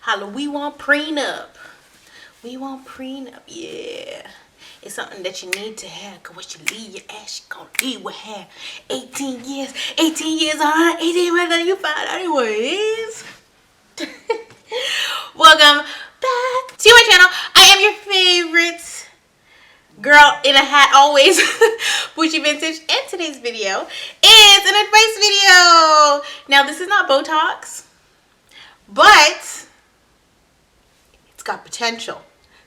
Holla, we want prenup. We want prenup, yeah. It's something that you need to have, cause what you leave your ass, you gonna leave with hair. 18 years, 18 years, alright, 18 whether you find out what it is. Welcome back to my channel. I am your favorite girl in a hat always, Bougie Vintage, and today's video is an advice video. Now this is not BOETALKS, but it's got potential.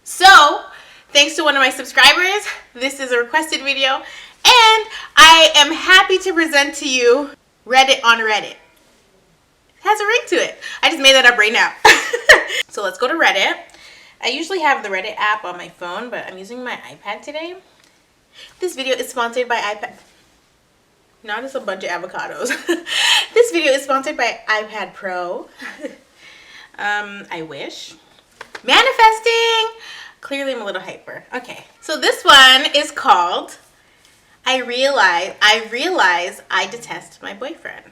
So thanks to one of my subscribers, this is a requested video, and I am happy to present to you Reddit on Reddit. It has a ring to it. I just made that up right now. So let's go to Reddit. I usually have the Reddit app on my phone, but I'm using my iPad today. This video is sponsored by iPad. Not as a bunch of avocados. This video is sponsored by iPad Pro. I wish. Manifesting. Clearly I'm a little hyper. Okay. So this one is called I realize I detest my boyfriend.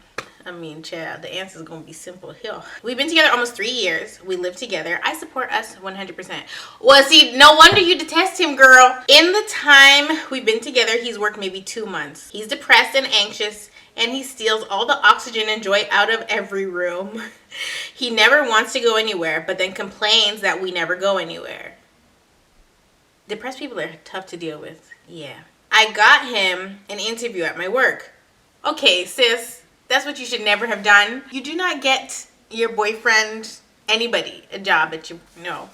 I mean, child, the answer is going to be simple here. We've been together almost 3 years. We live together. I support us 100%. Well, see, no wonder you detest him, girl. In the time we've been together, he's worked maybe 2 months. He's depressed and anxious, and he steals all the oxygen and joy out of every room. He never wants to go anywhere, but then complains that we never go anywhere. Depressed people are tough to deal with. Yeah. I got him an interview at my work. Okay, sis. That's what you should never have done. You do not get your boyfriend, anybody, a job at your, no.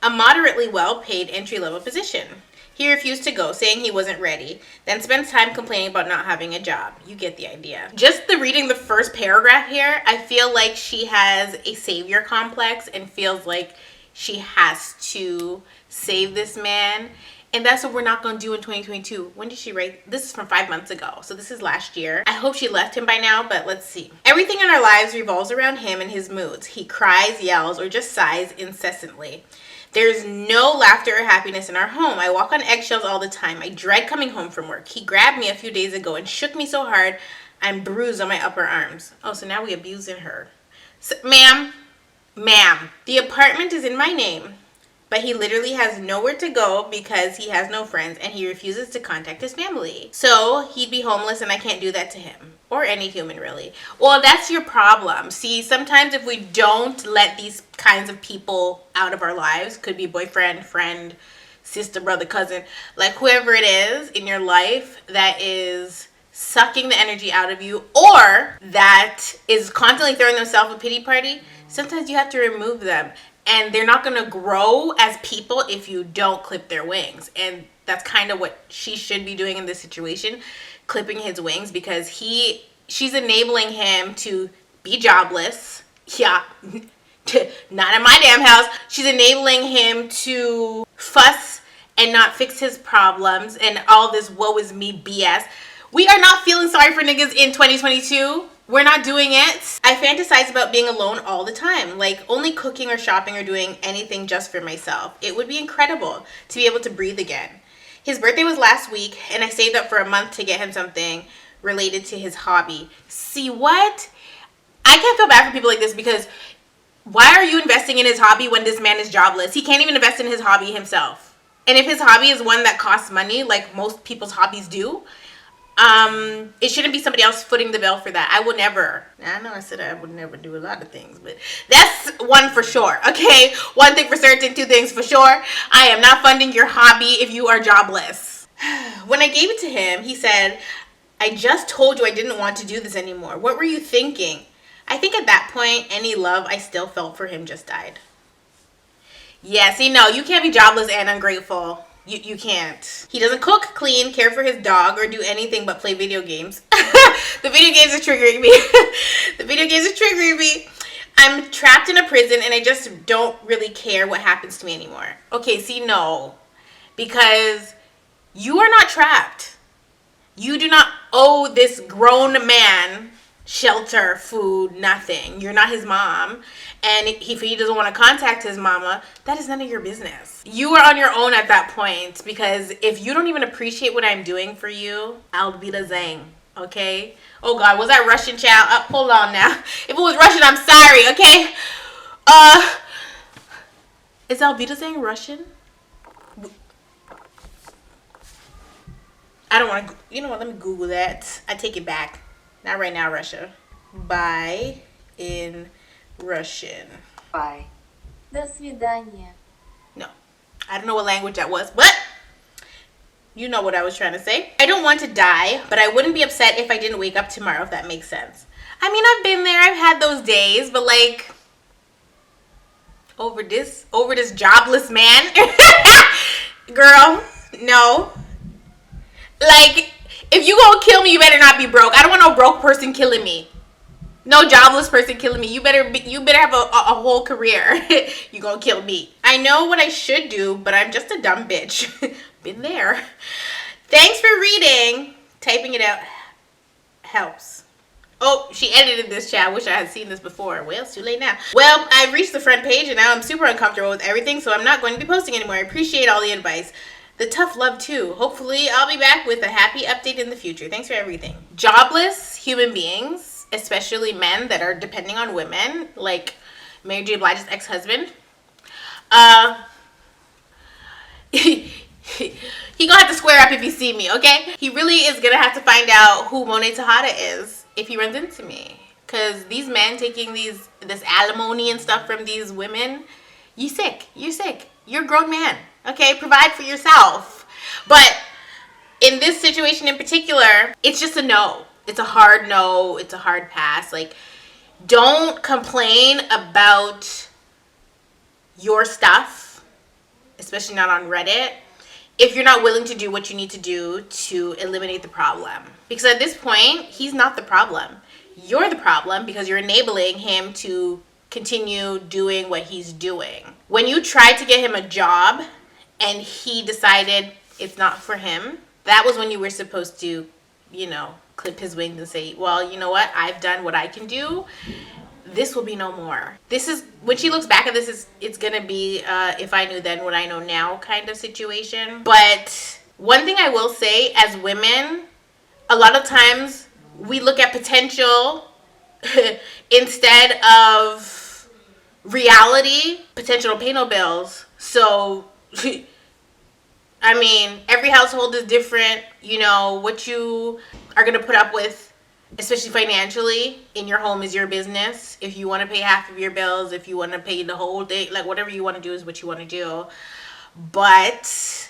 A moderately well-paid entry-level position. He refused to go, saying he wasn't ready, then spends time complaining about not having a job. You get the idea. Just reading the first paragraph here, I feel like she has a savior complex and feels like she has to save this man. And that's what we're not going to do in 2022. When did she write? This is from 5 months ago. So this is last year. I hope she left him by now, but let's see. Everything in our lives revolves around him and his moods. He cries, yells, or just sighs incessantly. There's no laughter or happiness in our home. I walk on eggshells all the time. I dread coming home from work. He grabbed me a few days ago and shook me so hard I'm bruised on my upper arms. Oh, so now we abusing her. So, ma'am, the apartment is in my name. But he literally has nowhere to go because he has no friends and he refuses to contact his family. So he'd be homeless and I can't do that to him. Or any human, really. Well, that's your problem. See, sometimes if we don't let these kinds of people out of our lives, could be boyfriend, friend, sister, brother, cousin, like whoever it is in your life that is sucking the energy out of you or that is constantly throwing themselves a pity party, sometimes you have to remove them. And they're not going to grow as people if you don't clip their wings. And that's kind of what she should be doing in this situation, clipping his wings, because she's enabling him to be jobless. Yeah, not in my damn house. She's enabling him to fuss and not fix his problems and all this woe is me BS. We are not feeling sorry for niggas in 2022. We're not doing it. I fantasize about being alone all the time, like only cooking or shopping or doing anything just for myself. It would be incredible to be able to breathe again. His birthday was last week, and I saved up for a month to get him something related to his hobby. See what? I can't feel bad for people like this because why are you investing in his hobby when this man is jobless? He can't even invest in his hobby himself. And if his hobby is one that costs money, like most people's hobbies do, it shouldn't be somebody else footing the bill for that. I would never. I know I said I would never do a lot of things, but that's one for sure, okay? One thing for certain, two things for sure. I am not funding your hobby if you are jobless. When I gave it to him, he said, I just told you I didn't want to do this anymore. What were you thinking? I think at that point, any love I still felt for him just died. Yeah, see, no, you can't be jobless and ungrateful. You can't. He doesn't cook, clean, care for his dog, or do anything but play video games. The video games are triggering me. The video games are triggering me. I'm trapped in a prison and I just don't really care what happens to me anymore. Okay, see, no. Because you are not trapped. You do not owe this grown man shelter, food, nothing. You're not his mom. And if he doesn't want to contact his mama, that is none of your business. You are on your own at that point, because if you don't even appreciate what I'm doing for you, I'll be the zang, okay? Oh God, was that Russian, child? Hold on now. If it was Russian, I'm sorry, okay? Is Alvita saying Russian? I don't want to. You know what? Let me Google that. I take it back. Not right now, Russia. Bye in Russian. Bye. До свидания. No. I don't know what language that was, but you know what I was trying to say. I don't want to die, but I wouldn't be upset if I didn't wake up tomorrow, if that makes sense. I mean, I've been there. I've had those days, but like over this jobless man. Girl, no. Like, if you gonna kill me, you better not be broke. I don't want no broke person killing me. No jobless person killing me. You better have a whole career. You gonna kill me. I know what I should do, but I'm just a dumb bitch. Been there. Thanks for reading. Typing it out helps. Oh, she edited this chat. I wish I had seen this before. Well, it's too late now. Well, I've reached the front page and now I'm super uncomfortable with everything, so I'm not going to be posting anymore. I appreciate all the advice. The tough love too. Hopefully I'll be back with a happy update in the future. Thanks for everything. Jobless human beings, especially men that are depending on women, like Mary J. Blige's ex-husband, he gonna have to square up if you see me, okay? He really is gonna have to find out who Monet Tejada is if he runs into me. Cause these men taking this alimony and stuff from these women, you sick. You're sick. You're a grown man. Okay, provide for yourself. But in this situation in particular, it's just a no. It's a hard no. It's a hard pass. Like, don't complain about your stuff, especially not on Reddit, if you're not willing to do what you need to do to eliminate the problem. Because at this point, he's not the problem. You're the problem because you're enabling him to continue doing what he's doing. When you tried to get him a job and he decided it's not for him, that was when you were supposed to, you know, clip his wings and say, well, you know what? I've done what I can do. This will be no more. This is, when she looks back at this, it's gonna be if I knew then what I know now kind of situation. But one thing I will say, as women, a lot of times we look at potential instead of reality. Potential to pay no bills. So I mean, every household is different. You know, what you are going to put up with, especially financially, in your home is your business. If you want to pay half of your bills, if you want to pay the whole day, like whatever you want to do is what you want to do. But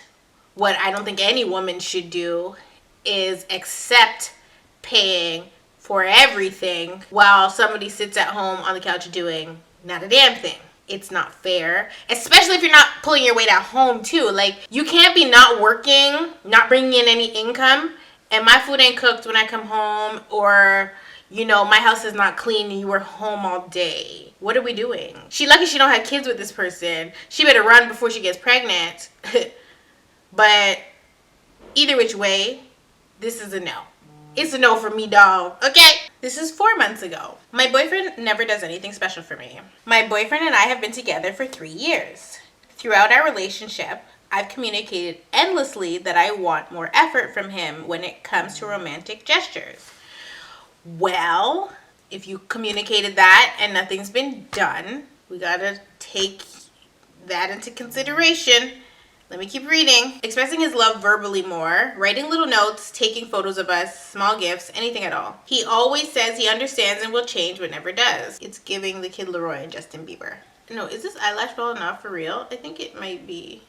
what I don't think any woman should do is accept paying for everything while somebody sits at home on the couch doing not a damn thing. It's not fair, especially if you're not pulling your weight at home too. Like, you can't be not working, not bringing in any income, and my food ain't cooked when I come home, or, you know, my house is not clean and you were home all day. What are we doing? She lucky she don't have kids with this person. She better run before she gets pregnant. But either which way, this is a no. It's a no for me, dog. Okay? This is 4 months ago. My boyfriend never does anything special for me. My boyfriend and I have been together for 3 years. Throughout our relationship, I've communicated endlessly that I want more effort from him when it comes to romantic gestures. Well, if you communicated that and nothing's been done, we gotta take that into consideration. Let me keep reading. Expressing his love verbally more, writing little notes, taking photos of us, small gifts, anything at all. He always says he understands and will change but never does. It's giving the Kid Laroi and Justin Bieber. No, is this eyelash falling off for real? I think it might be.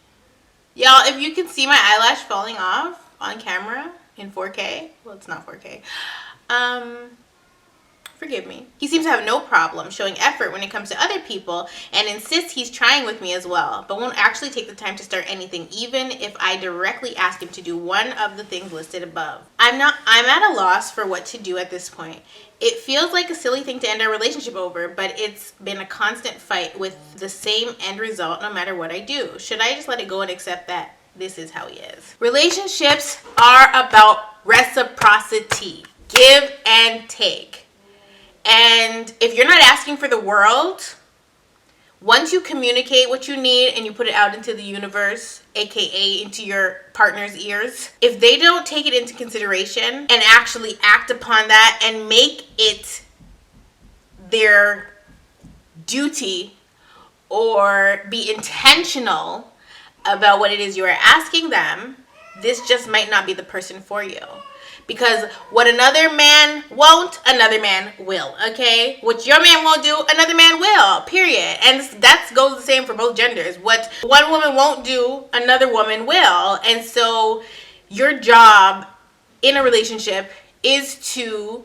Y'all, if you can see my eyelash falling off on camera in 4K, well, it's not 4K. Forgive me. He seems to have no problem showing effort when it comes to other people and insists he's trying with me as well, but won't actually take the time to start anything, even if I directly ask him to do one of the things listed above. I'm at a loss for what to do at this point. It feels like a silly thing to end our relationship over, but it's been a constant fight with the same end result no matter what I do. Should I just let it go and accept that this is how he is? Relationships are about reciprocity. Give and take. And if you're not asking for the world, once you communicate what you need and you put it out into the universe, aka into your partner's ears, if they don't take it into consideration and actually act upon that and make it their duty or be intentional about what it is you are asking them, this just might not be the person for you. Because what another man won't, another man will, okay? What your man won't do, another man will, period. And that goes the same for both genders. What one woman won't do, another woman will. And so your job in a relationship is to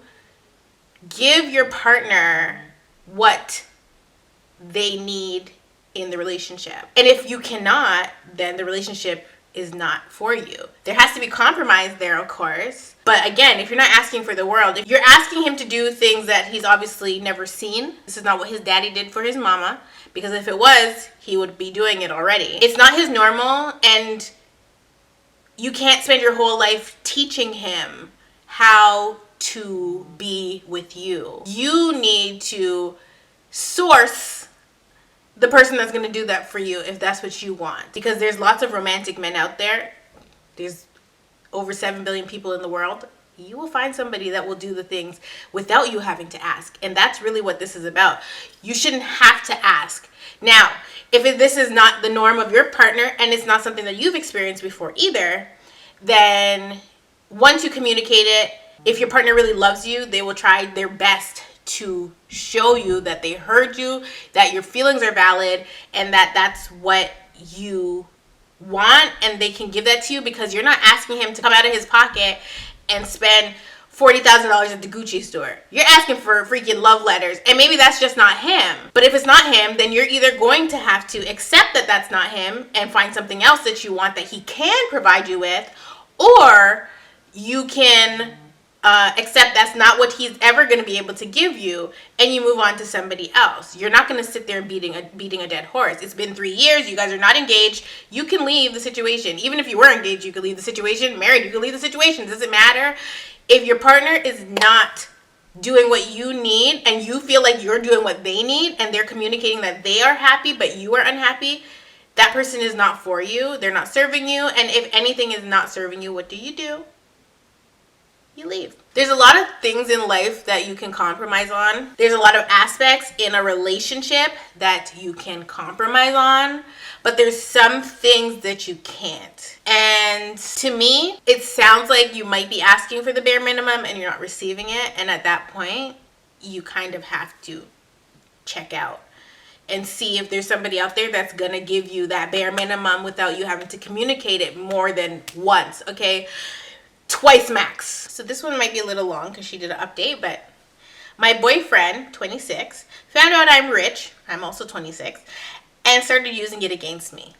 give your partner what they need in the relationship. And if you cannot, then the relationship is not for you. There has to be compromise there, of course. But again, if you're not asking for the world, if you're asking him to do things that he's obviously never seen, this is not what his daddy did for his mama, because if it was, he would be doing it already. It's not his normal, and you can't spend your whole life teaching him how to be with you. You need to source the person that's going to do that for you if that's what you want. Because there's lots of romantic men out there. There's over 7 billion people in the world. You will find somebody that will do the things without you having to ask. And that's really what this is about. You shouldn't have to ask. Now, if this is not the norm of your partner and it's not something that you've experienced before either, then once you communicate it, if your partner really loves you, they will try their best to show you that they heard you, that your feelings are valid, and that that's what you want, and they can give that to you, because you're not asking him to come out of his pocket and spend $40,000 at the Gucci store. You're asking for freaking love letters, and maybe that's just not him. But if it's not him, then you're either going to have to accept that that's not him and find something else that you want that he can provide you with, or you can accept that's not what he's ever going to be able to give you, and you move on to somebody else. You're not going to sit there beating a dead horse. It's been 3 years. You guys are not engaged. You can leave the situation. Even if you were engaged, you could leave the situation. Married, you could leave the situation. Does it matter? If your partner is not doing what you need, and you feel like you're doing what they need, and they're communicating that they are happy but you are unhappy, that person is not for you. They're not serving you. And if anything is not serving you, what do? You leave. There's a lot of things in life that you can compromise on. There's a lot of aspects in a relationship that you can compromise on, but there's some things that you can't. And to me, it sounds like you might be asking for the bare minimum and you're not receiving it. And at that point, you kind of have to check out and see if there's somebody out there that's gonna give you that bare minimum without you having to communicate it more than once, okay? Twice max. So this one might be a little long because she did an update, but my boyfriend, 26, found out I'm rich, I'm also 26, and started using it against me.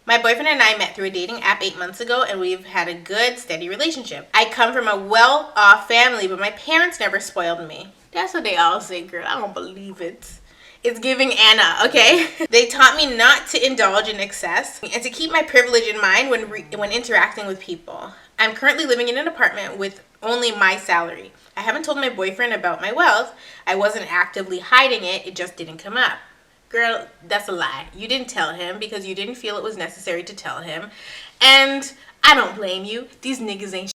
My boyfriend and I met through a dating app 8 months ago, and we've had a good, steady relationship. I come from a well-off family, but my parents never spoiled me. That's what they all say, girl. I don't believe it. It's giving Anna, okay? They taught me not to indulge in excess and to keep my privilege in mind when interacting with people. I'm currently living in an apartment with only my salary. I haven't told my boyfriend about my wealth. I wasn't actively hiding it. It just didn't come up. Girl, that's a lie. You didn't tell him because you didn't feel it was necessary to tell him. And I don't blame you. These niggas ain't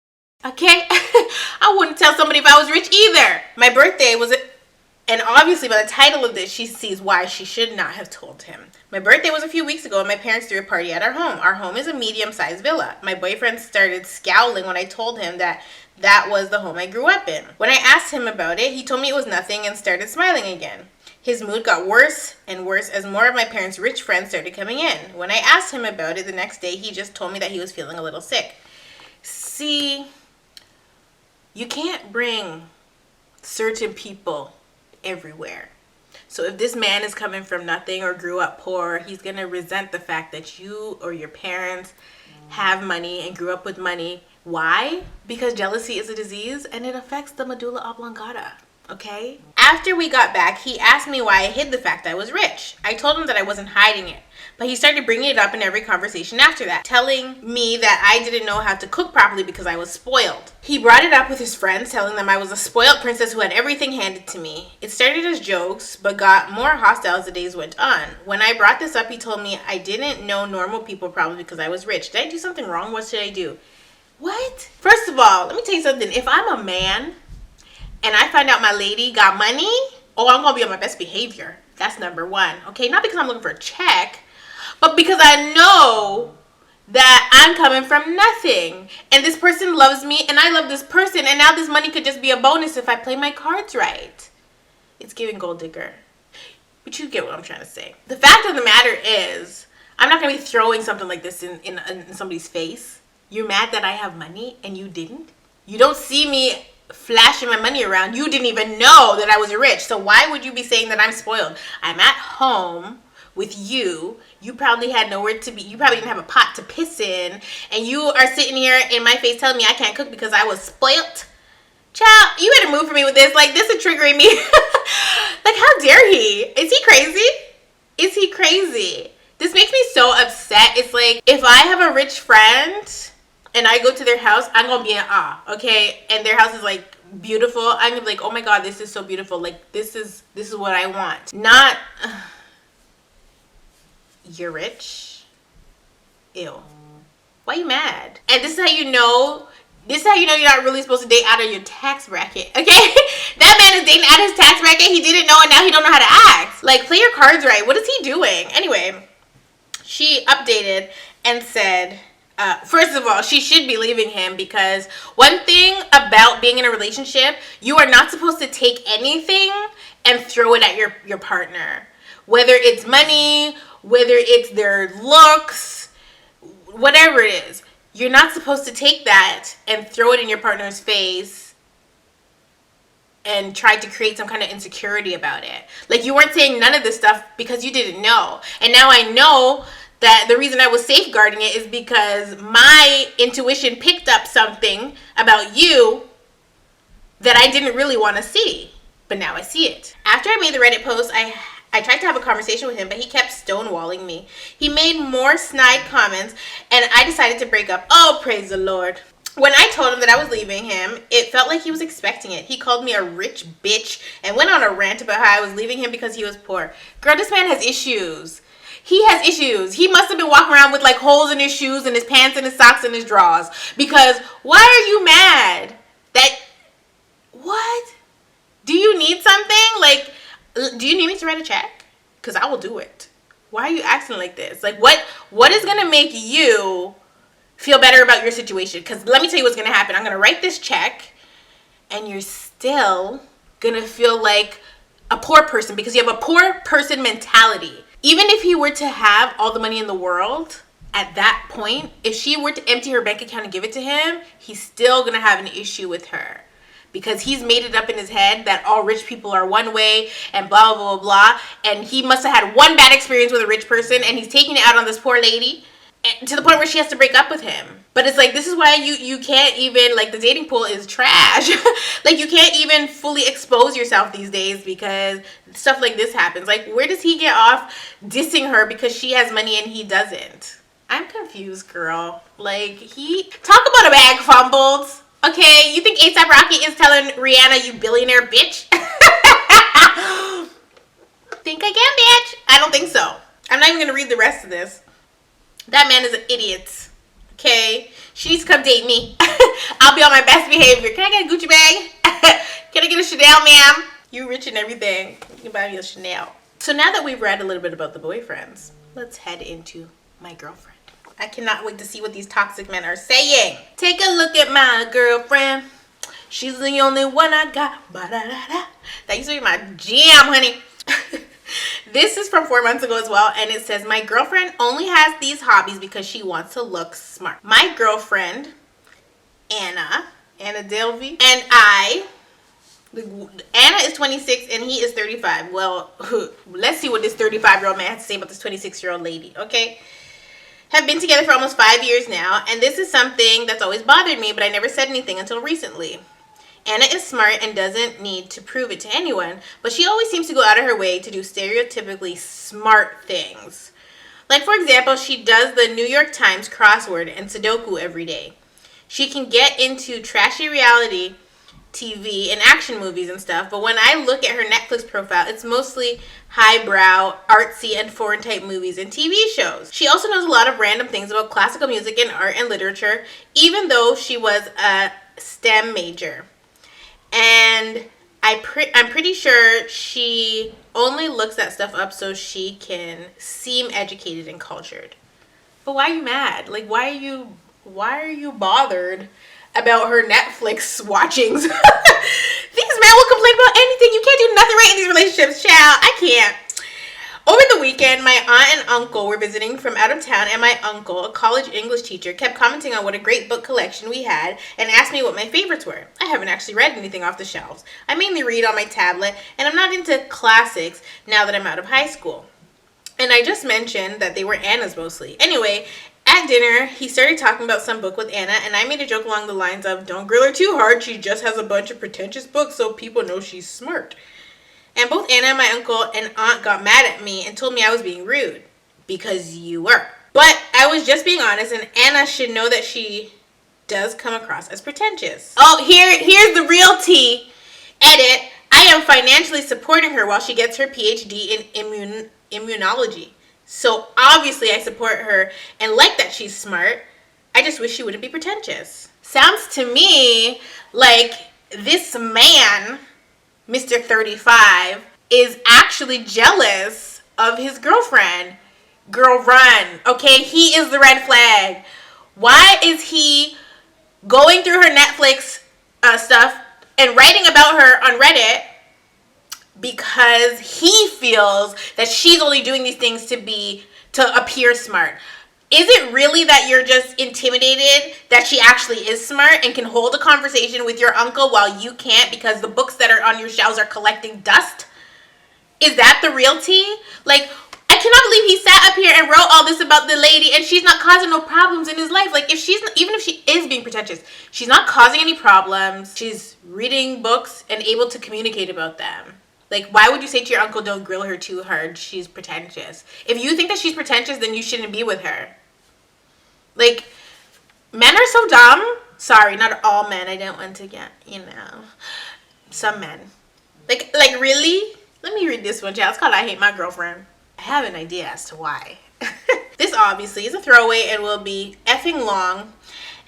okay? I wouldn't tell somebody if I was rich either. My birthday was and obviously by the title of this, she sees why she should not have told him. My birthday was a few weeks ago and my parents threw a party at our home. Our home is a medium-sized villa. My boyfriend started scowling when I told him that was the home I grew up in. When I asked him about it, he told me it was nothing and started smiling again. His mood got worse and worse as more of my parents' rich friends started coming in. When I asked him about it the next day, he just told me that he was feeling a little sick. See, you can't bring certain people everywhere. So if this man is coming from nothing or grew up poor, he's going to resent the fact that you or your parents have money and grew up with money. Why? Because jealousy is a disease and it affects the medulla oblongata. Okay? After we got back, he asked me why I hid the fact I was rich. I told him that I wasn't hiding it. But he started bringing it up in every conversation after that, telling me that I didn't know how to cook properly because I was spoiled. He brought it up with his friends, telling them I was a spoiled princess who had everything handed to me. It started as jokes, but got more hostile as the days went on. When I brought this up, he told me I didn't know normal people probably because I was rich. Did I do something wrong? What should I do? What? First of all, let me tell you something. If I'm a man and I find out my lady got money, oh, I'm going to be on my best behavior. That's number one. Okay, not because I'm looking for a check, but because I know that I'm coming from nothing. And this person loves me and I love this person. And now this money could just be a bonus if I play my cards right. It's giving gold digger. But you get what I'm trying to say. The fact of the matter is, I'm not going to be throwing something like this in somebody's face. You're mad that I have money and you didn't? You don't see me flashing my money around. You didn't even know that I was rich. So why would you be saying that I'm spoiled? I'm at home with you. You probably had nowhere to be. You probably didn't have a pot to piss in. And you are sitting here in my face telling me I can't cook because I was spoiled. Child, you better move for me with this. Like, this is triggering me. Like, how dare he? Is he crazy? Is he crazy? This makes me so upset. It's like, if I have a rich friend and I go to their house, I'm going to be in awe, okay? And their house is, like, beautiful. I'm going to be like, oh, my God, this is so beautiful. Like, this is what I want. Not, you're rich? Ew. Why are you mad? And this is how you know... This is how you know you're not really supposed to date out of your tax bracket, okay? That man is dating out of his tax bracket. He didn't know and now he don't know how to act. Like, play your cards right. What is he doing? Anyway, she updated and said, first of all, she should be leaving him because one thing about being in a relationship, you are not supposed to take anything and throw it at your partner. Whether it's money, whether it's their looks, whatever it is. You're not supposed to take that and throw it in your partner's face and try to create some kind of insecurity about it. Like, you weren't saying none of this stuff because you didn't know. And now I know that the reason I was safeguarding it is because my intuition picked up something about you that I didn't really want to see. But now I see it. After I made the Reddit post, I tried to have a conversation with him, but he kept stonewalling me. He made more snide comments, and I decided to break up. Oh, praise the Lord. When I told him that I was leaving him, it felt like he was expecting it. He called me a rich bitch and went on a rant about how I was leaving him because he was poor. Girl, this man has issues. He has issues. He must have been walking around with like holes in his shoes and his pants and his socks and his drawers. Because why are you mad? What? Do you need something? Like, do you need me to write a check? Because I will do it. Why are you acting like this? Like, what is going to make you feel better about your situation? Because let me tell you what's going to happen. I'm going to write this check, and you're still going to feel like a poor person because you have a poor person mentality. Even if he were to have all the money in the world, at that point, if she were to empty her bank account and give it to him, he's still going to have an issue with her. Because he's made it up in his head that all rich people are one way and blah, blah, blah, blah. And he must have had one bad experience with a rich person and he's taking it out on this poor lady to the point where she has to break up with him. But it's like, this is why you can't even, like, the dating pool is trash. Like, you can't even fully expose yourself these days because stuff like this happens. Like, where does he get off dissing her because she has money and he doesn't? I'm confused, girl. Like, talk about a bag fumbled. Okay, you think A$AP Rocky is telling Rihanna, you billionaire bitch? Think again, bitch. I don't think so. I'm not even going to read the rest of this. That man is an idiot. Okay? She needs to come date me. I'll be on my best behavior. Can I get a Gucci bag? Can I get a Chanel, ma'am? You rich and everything. You can buy me a Chanel. So now that we've read a little bit about the boyfriends, let's head into my girlfriend. I cannot wait to see what these toxic men are saying. Take a look at my girlfriend. She's the only one I got. Ba-da-da-da. That used to be my jam, honey. This is from 4 months ago as well. And it says, my girlfriend only has these hobbies because she wants to look smart. My girlfriend, Anna Delvey, and Anna is 26 and he is 35. Well, let's see what this 35-year-old man has to say about this 26-year-old lady, okay? Have been together for almost 5 years now, and this is something that's always bothered me, but I never said anything until recently. Anna is smart and doesn't need to prove it to anyone, but she always seems to go out of her way to do stereotypically smart things. Like, for example, she does the New York Times crossword and Sudoku every day. She can get into trashy reality TV and action movies and stuff, but when I look at her Netflix profile, it's mostly highbrow, artsy, and foreign type movies and TV shows. She also knows a lot of random things about classical music and art and literature, even though she was a STEM major. And I'm pretty sure she only looks that stuff up so she can seem educated and cultured. But why are you mad? Like, why are you bothered about her Netflix watchings? These men will complain about anything. You can't do nothing right in these relationships, child. I can't. Over the weekend, my aunt and uncle were visiting from out of town, and my uncle, a college English teacher, kept commenting on what a great book collection we had and asked me what my favorites were. I haven't actually read anything off the shelves. I mainly read on my tablet, and I'm not into classics now that I'm out of high school. And I just mentioned that they were Anna's mostly. Anyway, at dinner, he started talking about some book with Anna, and I made a joke along the lines of, "Don't grill her too hard, she just has a bunch of pretentious books so people know she's smart." And both Anna and my uncle and aunt got mad at me and told me I was being rude. Because you were. But I was just being honest, and Anna should know that she does come across as pretentious. Oh, here's the real tea. Edit. I am financially supporting her while she gets her PhD in immunology. So obviously I support her and like that she's smart. I just wish she wouldn't be pretentious. Sounds to me like this man, Mr. 35, is actually jealous of his girlfriend. Girl, run. Okay, he is the red flag. Why is he going through her Netflix stuff and writing about her on Reddit? Because he feels that she's only doing these things to appear smart. Is it really that you're just intimidated that she actually is smart and can hold a conversation with your uncle while you can't because the books that are on your shelves are collecting dust? Is that the real tea? Like, I cannot believe he sat up here and wrote all this about the lady and she's not causing no problems in his life. Like, even if she is being pretentious, she's not causing any problems. She's reading books and able to communicate about them. Like, why would you say to your uncle, "Don't grill her too hard, she's pretentious"? If you think that she's pretentious, then you shouldn't be with her. Like, men are so dumb. Sorry, not all men. I don't want to get, some men. Like really? Let me read this one, child. It's called "I Hate My Girlfriend." I have an idea as to why. This obviously is a throwaway and will be effing long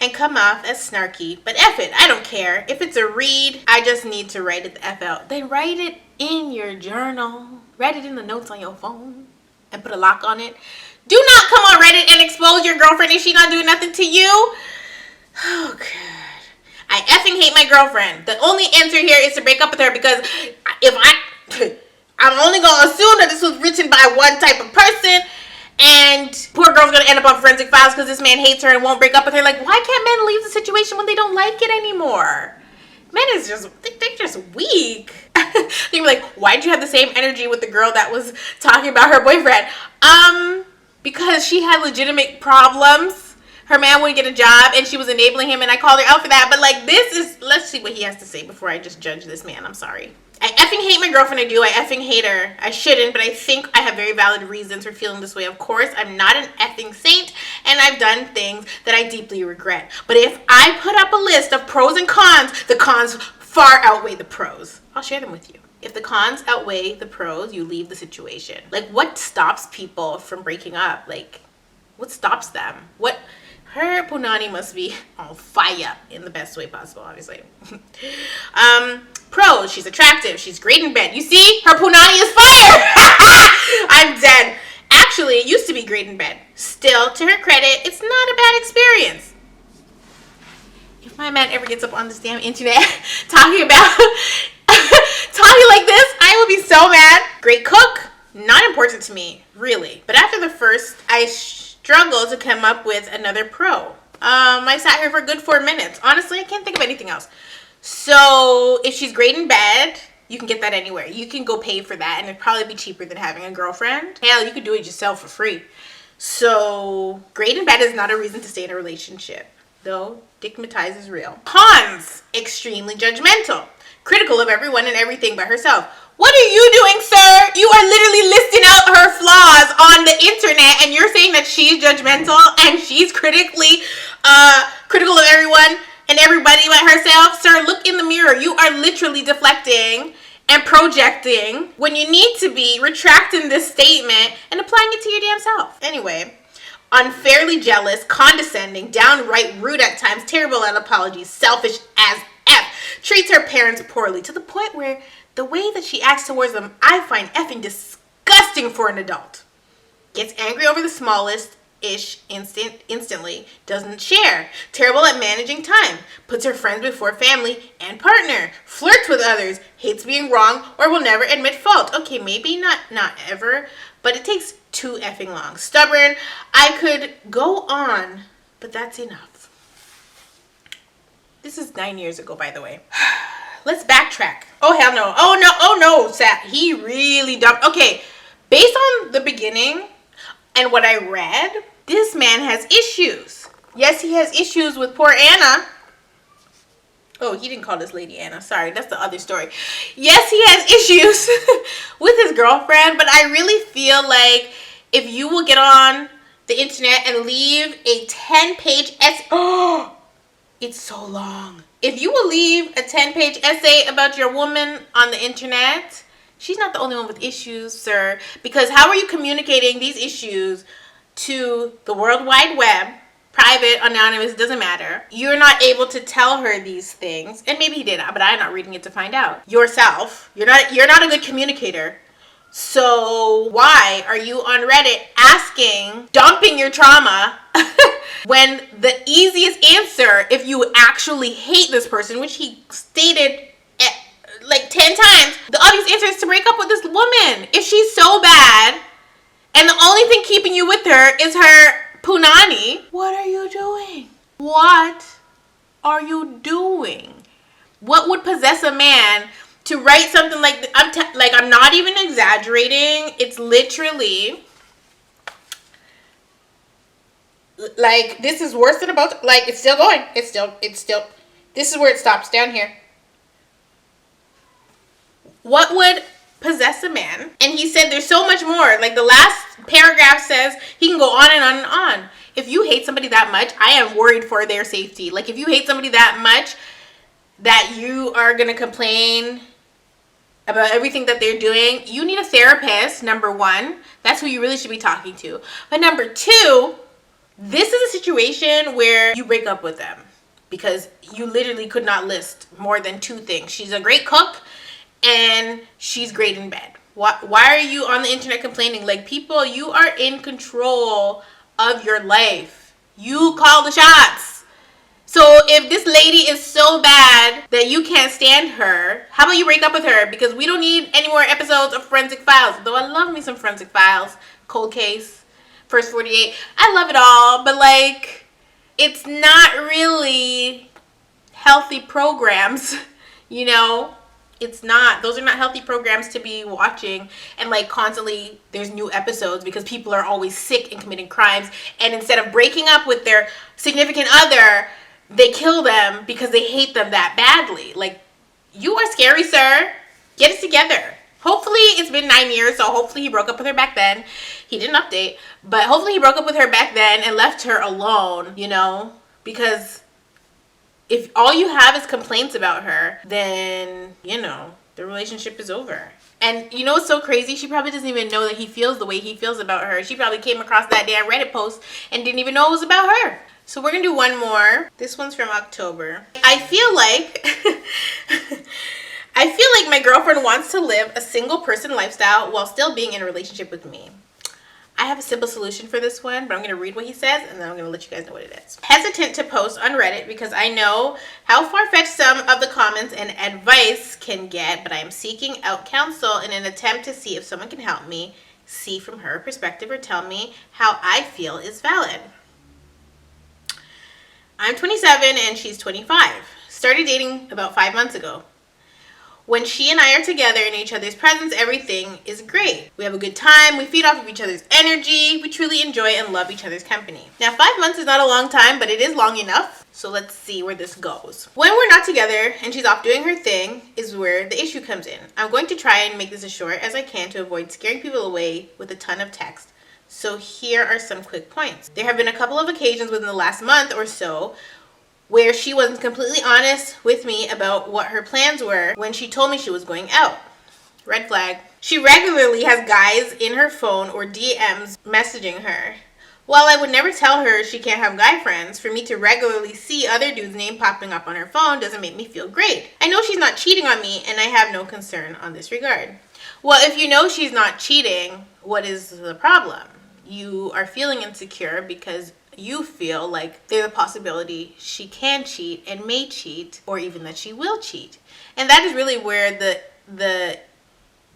and come off as snarky, but F it, I don't care. If it's a read, I just need to write it the F out. Then write it in your journal. Write it in the notes on your phone and put a lock on it. Do not come on Reddit and expose your girlfriend if she's not doing nothing to you. Oh, God. I effing hate my girlfriend. The only answer here is to break up with her because I'm only going to assume that this was written by one type of person. And poor girl's gonna end up on forensic files because this man hates her and won't break up with her. Like, why can't men leave the situation when they don't like it anymore? Men is just, they're just weak. They're like, why'd you have the same energy with the girl that was talking about her boyfriend? Because she had legitimate problems. Her man wouldn't get a job and she was enabling him and I called her out for that. But like, let's see what he has to say before I just judge this man. I'm sorry. I effing hate my girlfriend, I do. I effing hate her. I shouldn't, but I think I have very valid reasons for feeling this way. Of course, I'm not an effing saint, and I've done things that I deeply regret. But if I put up a list of pros and cons, the cons far outweigh the pros. I'll share them with you. If the cons outweigh the pros, you leave the situation. Like, what stops people from breaking up? Like, what stops them? Her punani must be on fire in the best way possible, obviously. Pros, she's attractive. She's great in bed. You see? Her punani is fire. I'm dead. Actually, it used to be great in bed. Still, to her credit, it's not a bad experience. If my man ever gets up on this damn internet talking like this, I will be so mad. Great cook. Not important to me, really. But after the first, I struggled to come up with another pro. I sat here for a good 4 minutes. Honestly, I can't think of anything else. So if she's great in bed, you can get that anywhere. You can go pay for that and it'd probably be cheaper than having a girlfriend. Hell, you could do it yourself for free. So great in bed is not a reason to stay in a relationship. Though stigmatized is real. Cons, extremely judgmental. Critical of everyone and everything but herself. What are you doing, sir? You are literally listing out her flaws on the internet and you're saying that she's judgmental and she's critical of everyone and everybody but herself. Sir, look in the mirror. You are literally deflecting and projecting when you need to be retracting this statement and applying it to your damn self. Anyway, unfairly jealous, condescending, downright rude at times, terrible at apologies, selfish as F, treats her parents poorly to the point where The way that she acts towards them, I find effing disgusting for an adult. Gets angry over the smallest ish instantly, doesn't share, terrible at managing time, puts her friends before family and partner, flirts with others, hates being wrong, or will never admit fault. Okay, maybe not ever, but it takes too effing long. Stubborn. I could go on, but that's enough. This is 9 years ago, by the way. Let's backtrack. Oh, hell no. Oh no, Sat. He really dumped. Okay, based on the beginning and what I read, this man has issues. Yes, he has issues with poor Anna. Oh, he didn't call this lady Anna. Sorry, that's the other story. Yes, he has issues with his girlfriend, but I really feel like if you will get on the internet and leave a 10-page essay. Oh, it's so long. If you will leave a 10-page essay about your woman on the internet, she's not the only one with issues, sir. Because how are you communicating these issues to the World Wide Web? Private, anonymous, doesn't matter. You're not able to tell her these things. And maybe he did, but I'm not reading it to find out. Yourself. You're not a good communicator. So why are you on Reddit asking, dumping your trauma when the easiest answer, if you actually hate this person, which he stated like 10 times, the obvious answer is to break up with this woman. If she's so bad and the only thing keeping you with her is her punani, what are you doing? What are you doing? What would possess a man to write something like I'm not even exaggerating. It's literally like, this is worse than about, like, it's still going. It's still, this is where it stops, down here. What would possess a man? And he said there's so much more. Like, the last paragraph says he can go on and on and on. If you hate somebody that much, I am worried for their safety. Like, if you hate somebody that much that you are going to complain about everything that they're doing, you need a therapist, number one. That's who you really should be talking to. But number two, this is a situation where you break up with them because you literally could not list more than two things. She's a great cook and she's great in bed. Why are you on the internet complaining? Like, people, you are in control of your life. You call the shots. So if this lady is so bad that you can't stand her, how about you break up with her? Because we don't need any more episodes of Forensic Files. Though I love me some Forensic Files. Cold Case, First 48. I love it all. But, like, it's not really healthy programs, you know? It's not. Those are not healthy programs to be watching. And, like, constantly there's new episodes because people are always sick and committing crimes. And instead of breaking up with their significant other, they kill them because they hate them that badly. Like, you are scary, sir. Get it together. Hopefully, it's been 9 years, so hopefully he broke up with her back then. He didn't update, but hopefully he broke up with her back then and left her alone, you know? Because if all you have is complaints about her, then, you know, the relationship is over. And you know what's so crazy? She probably doesn't even know that he feels the way he feels about her. She probably came across that damn Reddit post and didn't even know it was about her. So we're going to do one more. This one's from October. I feel like my girlfriend wants to live a single person lifestyle while still being in a relationship with me. I have a simple solution for this one, but I'm going to read what he says and then I'm going to let you guys know what it is. Hesitant to post on Reddit because I know how far-fetched some of the comments and advice can get, but I am seeking out counsel in an attempt to see if someone can help me see from her perspective or tell me how I feel is valid. I'm 27 and she's 25. Started dating about 5 months ago. When she and I are together in each other's presence, everything is great. We have a good time, we feed off of each other's energy, we truly enjoy and love each other's company. Now, 5 months is not a long time, but it is long enough. So let's see where this goes. When we're not together and she's off doing her thing is where the issue comes in. I'm going to try and make this as short as I can to avoid scaring people away with a ton of text. So here are some quick points. There have been a couple of occasions within the last month or so where she wasn't completely honest with me about what her plans were when she told me she was going out. Red flag. She regularly has guys in her phone or DMs messaging her. While I would never tell her she can't have guy friends, for me to regularly see other dudes' name popping up on her phone doesn't make me feel great. I know she's not cheating on me, and I have no concern on this regard. Well, if you know she's not cheating, what is the problem? You are feeling insecure because you feel like there's a possibility she can cheat and may cheat, or even that she will cheat. And that is really where the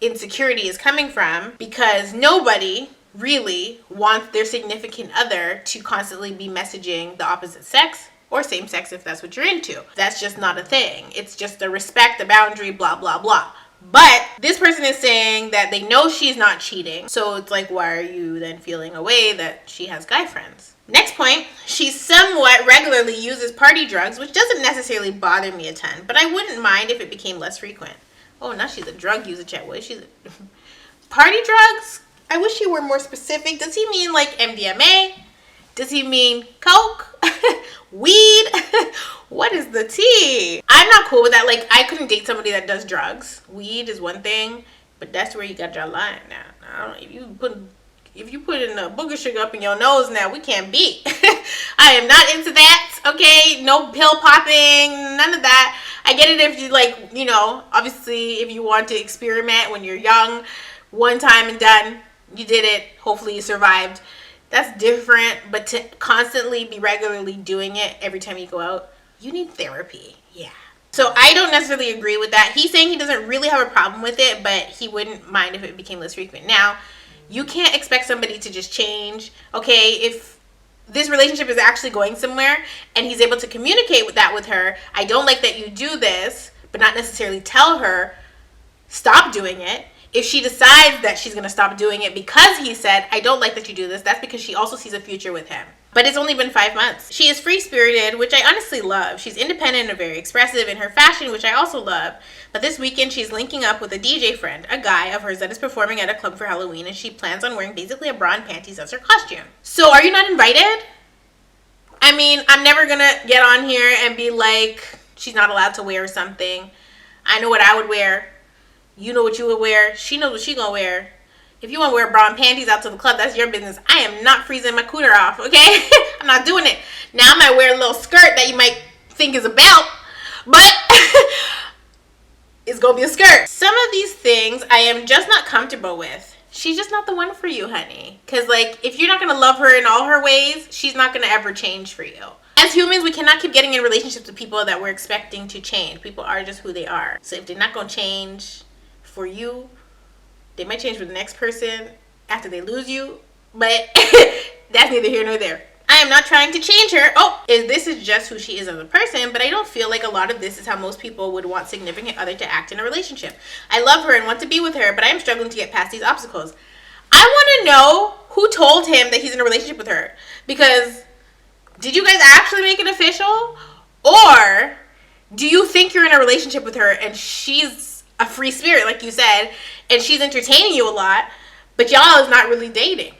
insecurity is coming from, because nobody really wants their significant other to constantly be messaging the opposite sex or same sex if that's what you're into. That's just not a thing. It's just a respect, a boundary, blah, blah, blah. But this person is saying that they know she's not cheating. So it's like, why are you then feeling a way that she has guy friends? Next point, she somewhat regularly uses party drugs, which doesn't necessarily bother me a ton, but I wouldn't mind if it became less frequent. Oh, now she's a drug user, chat. What is she? Party drugs? I wish he were more specific. Does he mean like MDMA? Does he mean coke? Weed? What is the tea? I'm not cool with that. Like, I couldn't date somebody that does drugs. Weed is one thing, but that's where you got your line now. I don't, if you put in a booger sugar up in your nose now, we can't beat. I am not into that, okay? No pill popping, none of that. I get it if you like, you know, obviously if you want to experiment when you're young, one time and done, you did it, hopefully you survived. That's different, but to constantly be regularly doing it every time you go out, you need therapy. Yeah. So I don't necessarily agree with that. He's saying he doesn't really have a problem with it, but he wouldn't mind if it became less frequent. Now, you can't expect somebody to just change. Okay, if this relationship is actually going somewhere and he's able to communicate with that with her, I don't like that you do this, but not necessarily tell her, stop doing it. If she decides that she's going to stop doing it because he said, I don't like that you do this, that's because she also sees a future with him. But it's only been 5 months. She is free-spirited, which I honestly love. She's independent and very expressive in her fashion, which I also love. But this weekend, she's linking up with a DJ friend, a guy of hers that is performing at a club for Halloween, and she plans on wearing basically a bra and panties as her costume. So are you not invited? I mean, I'm never going to get on here and be like, she's not allowed to wear something. I know what I would wear. You know what you would wear. She knows what she gonna wear. If you want to wear bra and panties out to the club, that's your business. I am not freezing my cooter off, okay? I'm not doing it. Now I might wear a little skirt that you might think is a belt, but it's gonna be a skirt. Some of these things I am just not comfortable with. She's just not the one for you, honey. Because, like, if you're not gonna love her in all her ways, she's not gonna ever change for you. As humans, we cannot keep getting in relationships with people that we're expecting to change. People are just who they are. So if they're not gonna change for you, they might change for the next person after they lose you, but that's neither here nor there. I am not trying to change her. This is just who she is as a person, but I don't feel like a lot of this is how most people would want significant other to act in a relationship. I love her and want to be with her, but I am struggling to get past these obstacles. I want to know who told him that he's in a relationship with her, because did you guys actually make it official, or do you think you're in a relationship with her and she's a free spirit, like you said, and she's entertaining you a lot, but y'all is not really dating?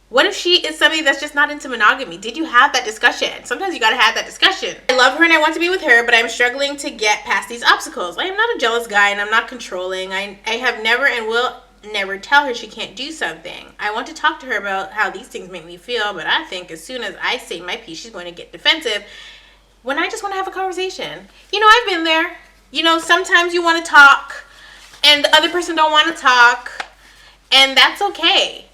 What if she is somebody that's just not into monogamy? Did you have that discussion? Sometimes you gotta have that discussion. I love her and I want to be with her, but I'm struggling to get past these obstacles. I am not a jealous guy and I'm not controlling. I have never and will never tell her she can't do something. I want to talk to her about how these things make me feel, but I think as soon as I say my piece, she's going to get defensive when I just want to have a conversation. You know, I've been there. You know, sometimes you want to talk and the other person don't want to talk, and that's okay.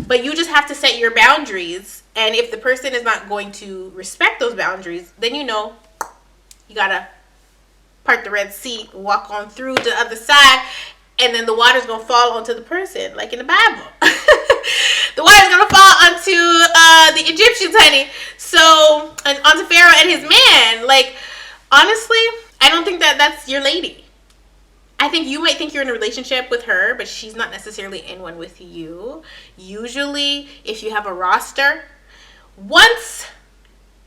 But you just have to set your boundaries, and if the person is not going to respect those boundaries, then you know you gotta part the Red Sea, walk on through the other side, and then the water's gonna fall onto the person, like in the Bible. The water's gonna fall onto the Egyptians, honey. So, and onto Pharaoh and his man. Like, honestly, I don't think that that's your lady. I think you might think you're in a relationship with her, but she's not necessarily in one with you. Usually, if you have a roster, once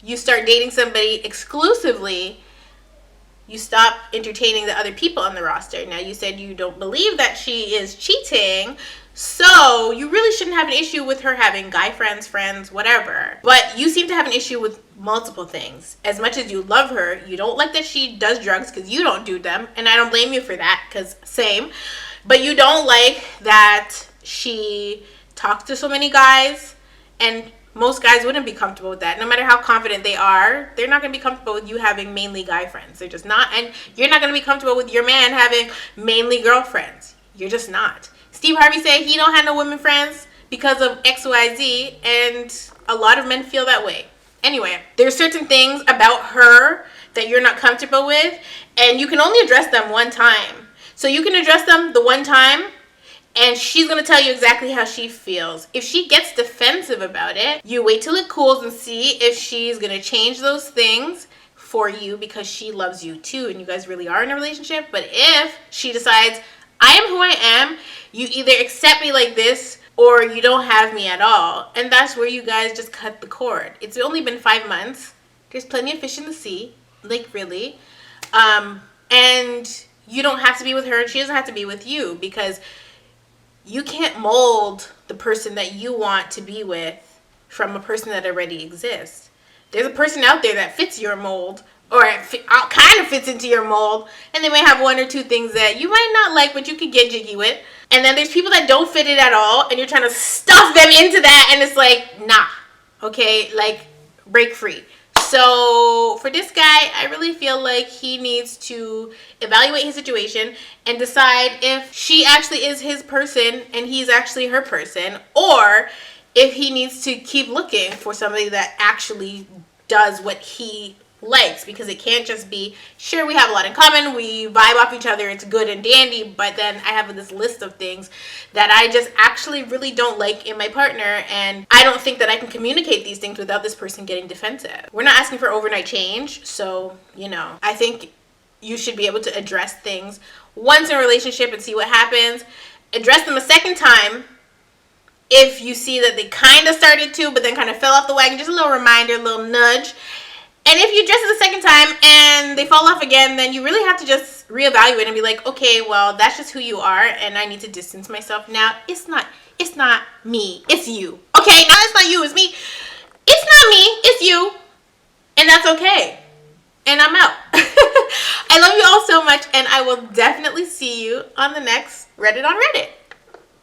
you start dating somebody exclusively, you stop entertaining the other people on the roster. Now, you said you don't believe that she is cheating, so you really shouldn't have an issue with her having guy friends, whatever. But you seem to have an issue with multiple things. As much as you love her, you don't like that she does drugs because you don't do them, and I don't blame you for that, because same. But you don't like that she talks to so many guys, and Most guys wouldn't be comfortable with that. No matter how confident they are, they're not going to be comfortable with you having mainly guy friends. They're just not. And you're not going to be comfortable with your man having mainly girlfriends. You're just not. Steve Harvey said he don't have no women friends because of XYZ, and a lot of men feel that way. Anyway, there's certain things about her that you're not comfortable with, and you can only address them one time. So you can address them the one time, and she's going to tell you exactly how she feels. If she gets defensive about it, you wait till it cools and see if she's going to change those things for you because she loves you too and you guys really are in a relationship. But if she decides, I am who I am, you either accept me like this or you don't have me at all. And that's where you guys just cut the cord. It's only been 5 months. There's plenty of fish in the sea. Like, really. And you don't have to be with her and she doesn't have to be with you, because you can't mold the person that you want to be with from a person that already exists. There's a person out there that fits your mold, or kind of fits into your mold, and they may have one or two things that you might not like, but you could get jiggy with. And then there's people that don't fit it at all, and you're trying to stuff them into that, and it's like, nah, okay, like, break free. So for this guy, I really feel like he needs to evaluate his situation and decide if she actually is his person and he's actually her person, or if he needs to keep looking for somebody that actually does what he likes. Because it can't just be, sure, we have a lot in common, we vibe off each other, it's good and dandy, but then I have this list of things that I just actually really don't like in my partner, and I don't think that I can communicate these things without this person getting defensive. We're not asking for overnight change, so, you know, I think you should be able to address things once in a relationship and see what happens. Address them a second time if you see that they kind of started to, but then kind of fell off the wagon. Just a little reminder, a little nudge. And if you address it the second time and they fall off again, then you really have to just reevaluate and be like, okay, well, that's just who you are, and I need to distance myself now. It's not me, it's you. Okay, now it's not you, it's me. It's not me, it's you. And that's okay. And I'm out. I love you all so much, and I will definitely see you on the next Reddit on Reddit.